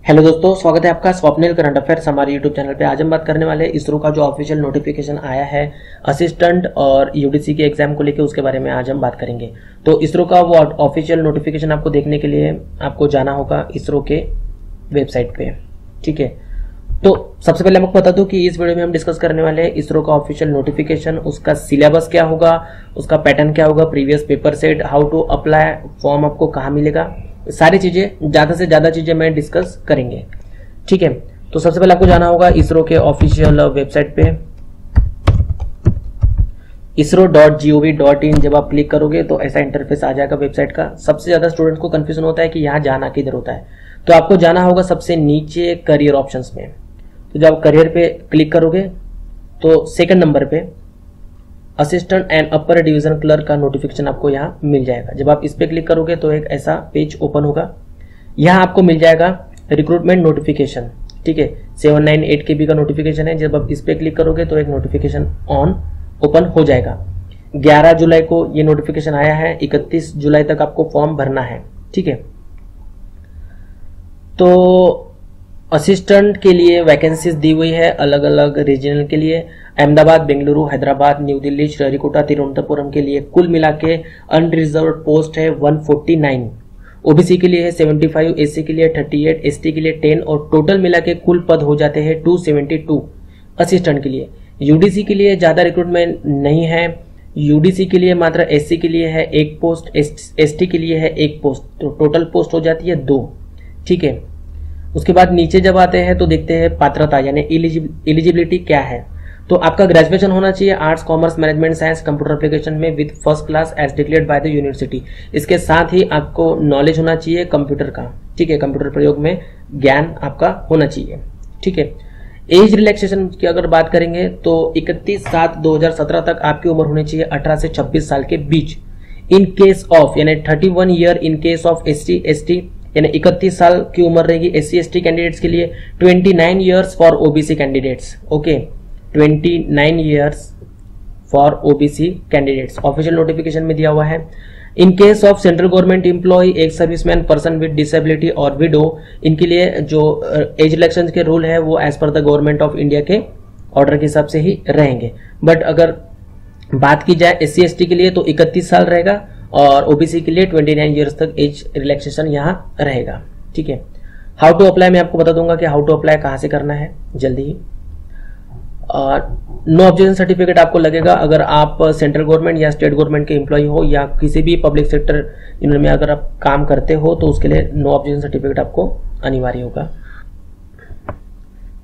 Hello दोस्तों, स्वागत है आपका स्वप्निल करंट अफेयर्स हमारे यूट्यूब चैनल पे। आज हम बात करने वाले हैं इसरो का जो ऑफिशियल नोटिफिकेशन आया है असिस्टेंट और यूडीसी के एग्जाम को लेकर, उसके बारे में आज हम बात करेंगे। तो इसरो का वो ऑफिशियल नोटिफिकेशन आपको देखने के लिए आपको जाना होगा इसरो के वेबसाइट पे। ठीक है, तो सबसे पहले आपको बता दूं कि इस वीडियो में हम डिस्कस करने वाले हैं इसरो का ऑफिशियल नोटिफिकेशन, उसका सिलेबस क्या होगा, उसका पैटर्न क्या होगा, previous paper set, how to apply, form आपको कहाँ मिलेगा, सारी चीजें, ज्यादा से ज्यादा चीजें मैं डिस्कस करेंगे। ठीक है, तो सबसे पहले आपको जाना होगा इसरो के ऑफिशियल वेबसाइट पे isro.gov.in। जब आप क्लिक करोगे तो ऐसा इंटरफेस आ जाएगा वेबसाइट का। सबसे ज्यादा स्टूडेंट्स को कंफ्यूजन होता है कि यहाँ जाना किधर होता है, तो आपको जाना होगा सबसे नीचे करियर ऑप्शंस में। तो जब आप करियर पे क्लिक करोगे तो सेकंड नंबर पे assistant and upper division clerk का नोटिफिकेशन आपको यहाँ मिल जाएगा। जब आप इस पे क्लिक करोगे तो एक ऐसा पेज ओपन होगा। यहाँ आपको मिल जाएगा रिक्रूटमेंट नोटिफिकेशन। ठीक है, 798 KB का नोटिफिकेशन है। जब आप इस पे क्लिक करोगे तो एक नोटिफिकेशन ओपन हो जाएगा। 11 जुलाई को ये नोटिफिकेशन आया है, 31 जुलाई तक आपको फॉर्म भरना है। ठीक है, तो असिस्टेंट के लिए वैकेंसीज दी हुई है अलग अलग रीजनल के लिए। अहमदाबाद, बेंगलुरु, हैदराबाद, न्यू दिल्ली, श्रीहरिकोटा, तिरुवनंतपुरम के लिए कुल मिला के अनरिजर्व पोस्ट है 149। ओबीसी के लिए है 75, एससी के लिए 38, एसटी के लिए 10 और टोटल मिला के कुल पद हो जाते हैं 272 असिस्टेंट के लिए। यूडीसी के लिए ज्यादा रिक्रूटमेंट नहीं है। यूडीसी के लिए मात्र एससी के लिए है 1 पोस्ट, एसटी के लिए है 1 पोस्ट, तो टोटल पोस्ट हो जाती है 2। ठीक है, उसके बाद नीचे जब आते हैं तो देखते हैं पात्रता यानी एलिजिबिलिटी क्या है। तो आपका ग्रेजुएशन होना चाहिए arts, commerce, management science, computer application में with first class as declared by the university. इसके साथ ही आपको नॉलेज होना चाहिए कंप्यूटर का। ठीक है, कंप्यूटर प्रयोग में ज्ञान आपका होना चाहिए। ठीक है, एज रिलैक्सेशन की अगर बात करेंगे तो 31/7/2017 तक आपकी उम्र होनी चाहिए 18 से 26 साल के बीच। इन केस ऑफ यानी 31 year in case of ST यानी 31 साल की उम्र रहेगी एससी एसटी कैंडिडेट्स के लिए। 29 years for OBC candidates. Okay, 29 years for OBC candidates official notification में दिया हुआ है। In case of central government employ, ex serviceman, person with disability और विडो, इनके लिए जो एज रिलैक्सेशन के रूल है वो as per the government of India के ऑर्डर के हिसाब से ही रहेंगे। बट अगर बात की जाए एससी एसटी के लिए तो 31 साल रहेगा और ओबीसी के लिए 29 ईयर्स तक एज रिलैक्सेशन यहाँ रहेगा। ठीक है, हाउ टू अप्लाई मैं आपको बता दूंगा कि हाउ टू अप्लाई कहाँ से करना है जल्दी ही। नो ऑब्जेक्शन सर्टिफिकेट आपको लगेगा अगर आप सेंट्रल गवर्नमेंट या स्टेट गवर्नमेंट के एम्प्लॉय हो या किसी भी पब्लिक सेक्टर यूनियन में अगर आप काम करते हो तो उसके लिए नो ऑब्जेक्शन सर्टिफिकेट आपको अनिवार्य होगा।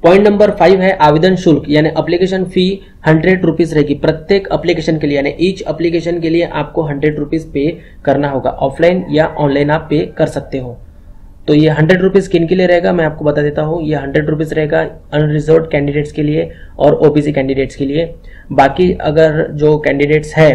पॉइंट नंबर 5 है आवेदन शुल्क यानी एप्लीकेशन फी 100 रुपीज रहेगी प्रत्येक एप्लीकेशन के लिए, यानी ईच एप्लीकेशन के लिए आपको 100 रुपीज पे करना होगा। ऑफलाइन या ऑनलाइन आप पे कर सकते हो। तो ये 100 रुपीज किन के लिए रहेगा मैं आपको बता देता हूँ। ये 100 रुपीज रहेगा अनरिजर्व्ड कैंडिडेट्स के लिए और ओबीसी कैंडिडेट्स के लिए। बाकी अगर जो कैंडिडेट्स है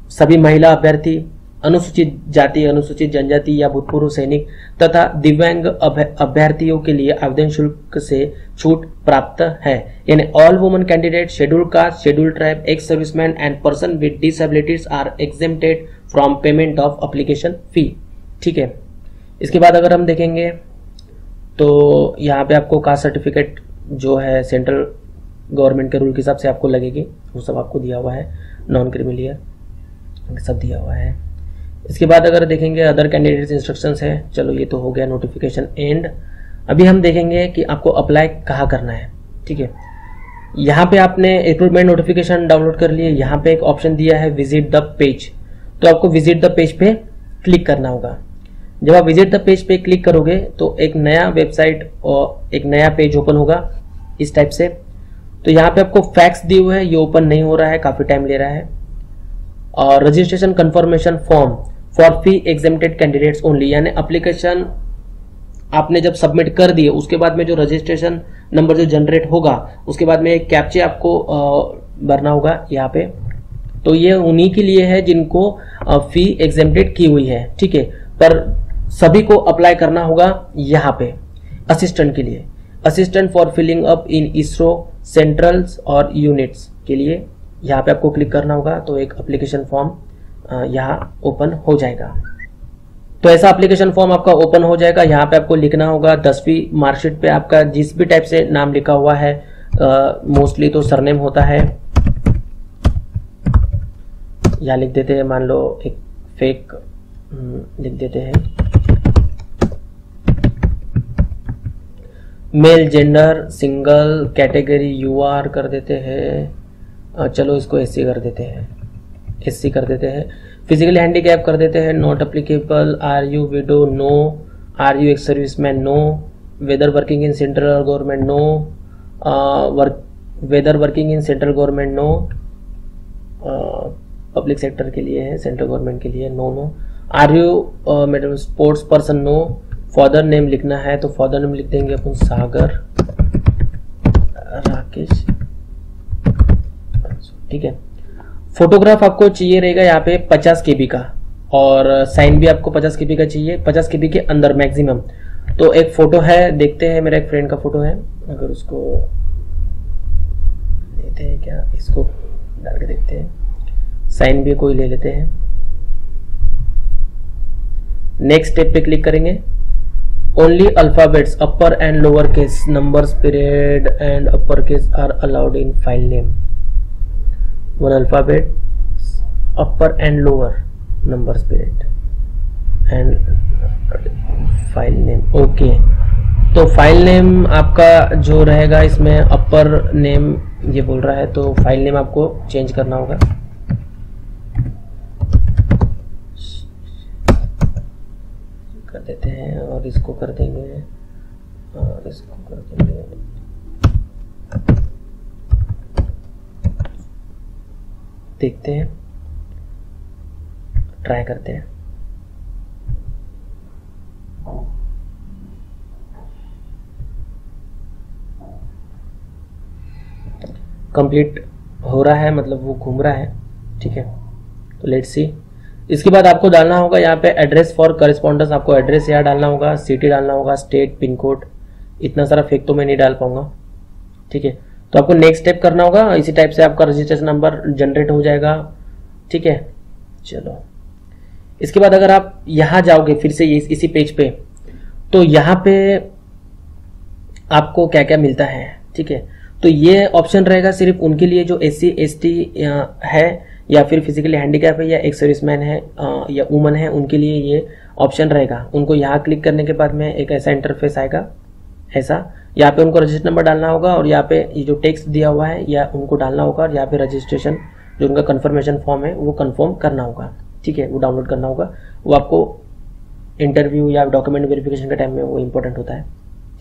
सभी महिला अभ्यर्थी, अनुसूचित जाति, अनुसूचित जनजाति या भूतपूर्व सैनिक तथा दिव्यांग अभ्यर्थियों के लिए आवेदन शुल्क से छूट प्राप्त है। यानी all women candidate, scheduled caste, scheduled tribe, ex serviceman and person with disabilities are exempted from payment of application fee. ठीक है, इसके बाद अगर हम देखेंगे तो यहाँ पे आपको कास्ट सर्टिफिकेट जो है सेंट्रल गवर्नमेंट के रूल के हिसाब से आपको लगेगी, वो सब आपको दिया हुआ है। नॉन क्रिमिलियर सब दिया हुआ है। इसके बाद अगर देखेंगे अदर कैंडिडेट्स इंस्ट्रक्शंस है। चलो ये तो हो गया नोटिफिकेशन एंड। अभी हम देखेंगे कि आपको अप्लाई कहाँ करना है। ठीक है, यहाँ पे आपने रिक्रूटमेंट नोटिफिकेशन डाउनलोड कर लिए। यहाँ पे एक ऑप्शन दिया है विजिट द पेज, तो आपको विजिट द पेज पे क्लिक करना होगा। जब आप विजिट द पेज पे क्लिक करोगे तो एक नया वेबसाइट और एक नया पेज ओपन होगा इस टाइप से। तो यहाँ पे आपको फैक्स दिए हुए है, ये ओपन नहीं हो रहा है, काफी टाइम ले रहा है। और registration confirmation form for fee exempted candidates only, यानी एप्लीकेशन आपने जब सबमिट कर दिए उसके बाद में जो रजिस्ट्रेशन नंबर जो जनरेट होगा उसके बाद में एक कैप्चे आपको भरना होगा यहाँ पे। तो ये उन्हीं के लिए है जिनको फी एग्जेम्प्टेड की हुई है। ठीक है, पर सभी को अप्लाई करना होगा यहाँ पे असिस्टेंट के लिए। Assistant for filling up in ISRO centrals और यूनिट्स के लिए यहाँ पे आपको क्लिक करना होगा। तो एक एप्लीकेशन फॉर्म यहाँ ओपन हो जाएगा। तो ऐसा एप्लीकेशन फॉर्म आपका ओपन हो जाएगा। यहाँ पे आपको लिखना होगा 10वीं मार्कशीट पे आपका जिस भी टाइप से नाम लिखा हुआ है, मोस्टली तो सरनेम होता है, या लिख देते हैं, मान लो एक फेक लिख देते हैं, male, gender, single, category UR कर देते हैं, चलो इसको एससी कर देते हैं, एससी कर देते हैं, फिजिकली हैंडीकैप कर देते हैं, not applicable, are you widow, no, are you ex serviceman, no, whether working in central government, no, whether working in central government, no, public sector के लिए है, सेंट्रल गवर्नमेंट के लिए no no, are you madam sports person, no, father name लिखना है तो father name लिख देंगे अपन सागर राकेश, ठीक है। फोटोग्राफ आपको चाहिए रहेगा यहाँ पे 50 KB का, और साइन भी आपको 50 KB का चाहिए, 50 KB के अंदर मैक्सिमम। तो एक फोटो है, देखते हैं, मेरा एक फ्रेंड का फोटो है, अगर उसको लेते हैं क्या, इसको डाल के देखते हैं, साइन भी कोई ले लेते हैं। नेक्स्ट स्टेप पे क्लिक करेंगे, only alphabets upper and lower case, numbers, period and upper case are allowed in file name, one alphabet upper and lower, numbers, period and file name, okay. तो file name आपका जो रहेगा इसमें अपर name ये बोल रहा है, तो फाइल नेम आपको चेंज करना होगा। कर देते हैं और इसको कर देंगे, और इसको कर देंगे, देखते हैं, ट्राई करते हैं। कंप्लीट हो रहा है, मतलब वो घूम रहा है, ठीक है। तो लेट्स सी, इसके बाद आपको डालना होगा यहाँ पे एड्रेस फॉर करस्पॉन्डेंस, आपको एड्रेस यहाँ डालना होगा, सिटी डालना होगा, स्टेट, पिन कोड, इतना सारा फेक तो मैं नहीं डाल पाऊंगा, ठीक है। तो आपको नेक्स्ट स्टेप करना होगा, इसी टाइप से आपका रजिस्ट्रेशन नंबर जनरेट हो जाएगा, ठीक है। चलो, इसके बाद अगर आप यहाँ जाओगे फिर से इसी पेज पे, तो यहाँ पे आपको क्या क्या मिलता है, ठीक है। तो ये ऑप्शन रहेगा सिर्फ उनके लिए जो SC ST है, या फिर फिजिकली हैंडीकैप है, या एक सर्विसमैन है, या वुमन है, उनके लिए ये ऑप्शन रहेगा। उनको यहाँ क्लिक करने के बाद में एक ऐसा इंटरफेस आएगा, ऐसा, यहाँ पे उनको रजिस्टर नंबर डालना होगा, और यहाँ पे ये जो टेक्स्ट दिया हुआ है या उनको डालना होगा, और यहाँ पे रजिस्ट्रेशन जो उनका कन्फर्मेशन फॉर्म है वो कन्फर्म करना होगा, ठीक है, वो डाउनलोड करना होगा। वो आपको इंटरव्यू या डॉक्यूमेंट वेरिफिकेशन के टाइम में वो इंपॉर्टेंट होता है,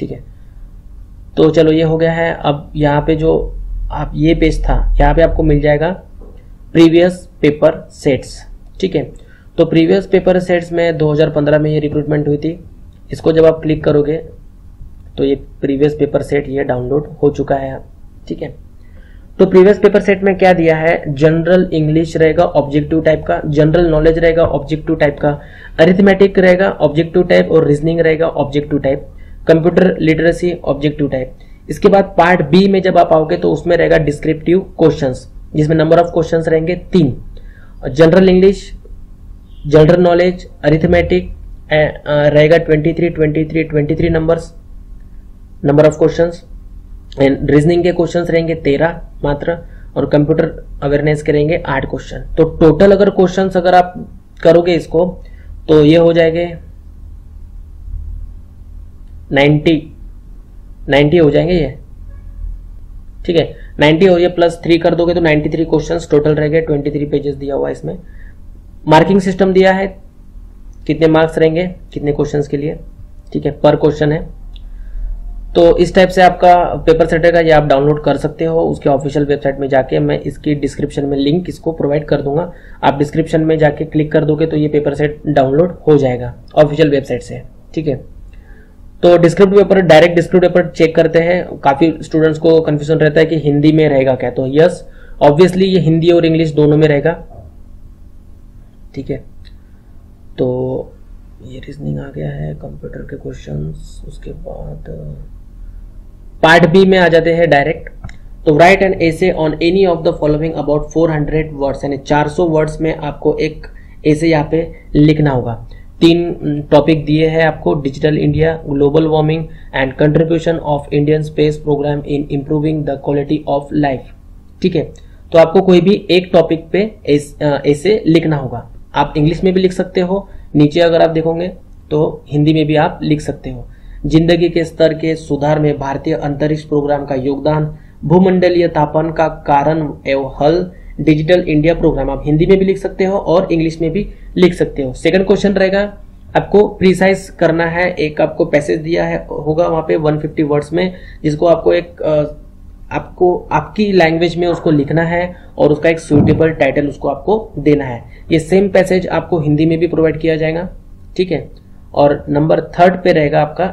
ठीक है। तो चलो ये हो गया है। अब यहाँ पे जो आप ये पेज था, यहाँ पे आपको मिल जाएगा प्रीवियस पेपर सेट्स, ठीक है। तो प्रीवियस पेपर सेट्स में 2015 में ये रिक्रूटमेंट हुई थी। इसको जब आप क्लिक करोगे तो ये प्रीवियस पेपर सेट ये डाउनलोड हो चुका है, ठीक है। तो प्रीवियस पेपर सेट में क्या दिया है, जनरल इंग्लिश रहेगा ऑब्जेक्टिव टाइप का, जनरल नॉलेज रहेगा ऑब्जेक्टिव टाइप का, अरिथमेटिक रहेगा ऑब्जेक्टिव टाइप, और रीजनिंग रहेगा objective type, computer literacy objective type. इसके बाद पार्ट बी में जब आप आओगे तो उसमें रहेगा डिस्क्रिप्टिव क्वेश्चंस, जिसमें नंबर ऑफ क्वेश्चंस रहेंगे 3, general English, general knowledge, arithmetic रहेगा 23 number of questions, and reasoning के क्वेश्चंस रहेंगे 13 मात्र, और कंप्यूटर अवेयरनेस के रहेंगे 8 क्वेश्चन। तो टोटल अगर क्वेश्चंस अगर आप करोगे इसको तो ये हो जाएंगे 90 हो जाएंगे ये, ठीक है। 90 और ये +3 कर दोगे तो 93 क्वेश्चंस टोटल रहेंगे। 23 पेजेस दिया हुआ है इसमें। मार्किंग सिस्टम दिया है, कितने मार्क्स रहेंगे कितने क्वेश्चंस के लिए, ठीक है, पर क्वेश्चन है। तो इस टाइप से आपका पेपर सेट रहेगा, ये आप डाउनलोड कर सकते हो उसके ऑफिशियल वेबसाइट में जाके। मैं इसकी डिस्क्रिप्शन में लिंक इसको प्रोवाइड कर दूंगा, आप डिस्क्रिप्शन में जाके क्लिक कर दोगे तो ये पेपर सेट डाउनलोड हो जाएगा ऑफिशियल वेबसाइट से, ठीक है। तो descriptive paper, direct descriptive paper check करते हैं। काफी स्टूडेंट्स को कंफ्यूजन रहता है कि हिंदी में रहेगा क्या, तो यस ऑब्वियसली ये हिंदी और इंग्लिश दोनों में रहेगा, ठीक है। तो ये रीजनिंग आ गया है, कंप्यूटर के क्वेश्चंस। उसके बाद पार्ट बी में आ जाते हैं डायरेक्ट। तो right an essay on any of the following about 400 words, यानी 400 वर्ड्स में आपको एक एसे यहाँ पे लिखना होगा। तीन टॉपिक दिए हैं आपको, digital India, global warming and contribution of Indian space program in improving the quality of life. ठीक है, तो आपको कोई भी एक टॉपिक पे ऐसे लिखना होगा। आप इंग्लिश में भी लिख सकते हो, नीचे अगर आप देखोगे तो हिंदी में भी आप लिख सकते हो। जिंदगी के स्तर के सुधार में भारतीय अंतरिक्ष प्रोग्राम का योगदान, भूमंडलीय तापमान का कारण एवं हल, डिजिटल इंडिया प्रोग्राम। आप हिंदी में भी लिख सकते हो और इंग्लिश में भी लिख सकते हो। सेकंड क्वेश्चन रहेगा, आपको प्रिसाइज करना है। एक आपको पैसेज दिया है होगा वहां पे 150 वर्ड्स में, जिसको आपको आपकी लैंग्वेज में उसको लिखना है और उसका एक सुइटेबल टाइटल उसको आपको देना है। ये सेम पैसेज आपको हिंदी में भी प्रोवाइड किया जाएगा। ठीक है, और नंबर 3 पे रहेगा आपका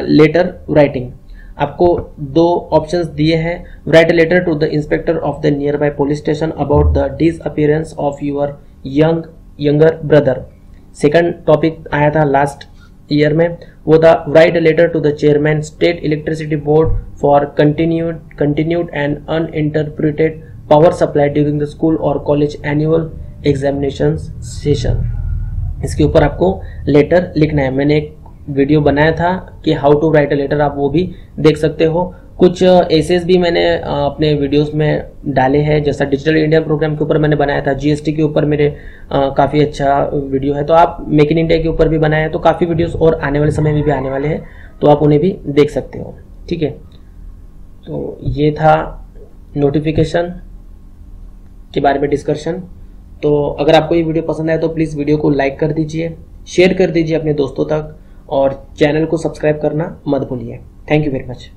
लेटर राइटिंग। आपको 2 ऑप्शंस दिए हैं, write a letter to the inspector of the nearby police station about the disappearance of your younger brother. Second topic आया था लास्ट ईयर में, वो था write a letter to the chairman state electricity board for continued and uninterpreted power supply during the school और college annual examination session. इसके ऊपर आपको letter लिखना है। मैंने एक वीडियो बनाया था कि how to write a letter, आप वो भी देख सकते हो। कुछ एसेस भी मैंने अपने वीडियोस में डाले हैं, जैसा डिजिटल इंडिया प्रोग्राम के ऊपर मैंने बनाया था, जीएसटी के ऊपर मेरे काफ़ी अच्छा वीडियो है। तो आप मेक इन इंडिया के ऊपर भी बनाया है, तो काफ़ी वीडियोस और आने वाले समय में भी आने वाले हैं, तो आप उन्हें भी देख सकते हो। ठीक है, तो ये था नोटिफिकेशन के बारे में डिस्कशन। तो अगर आपको ये वीडियो पसंद आए तो प्लीज़ वीडियो को लाइक कर दीजिए, शेयर कर दीजिए अपने दोस्तों तक और चैनल को सब्सक्राइब करना मत भूलिए। Thank you very much.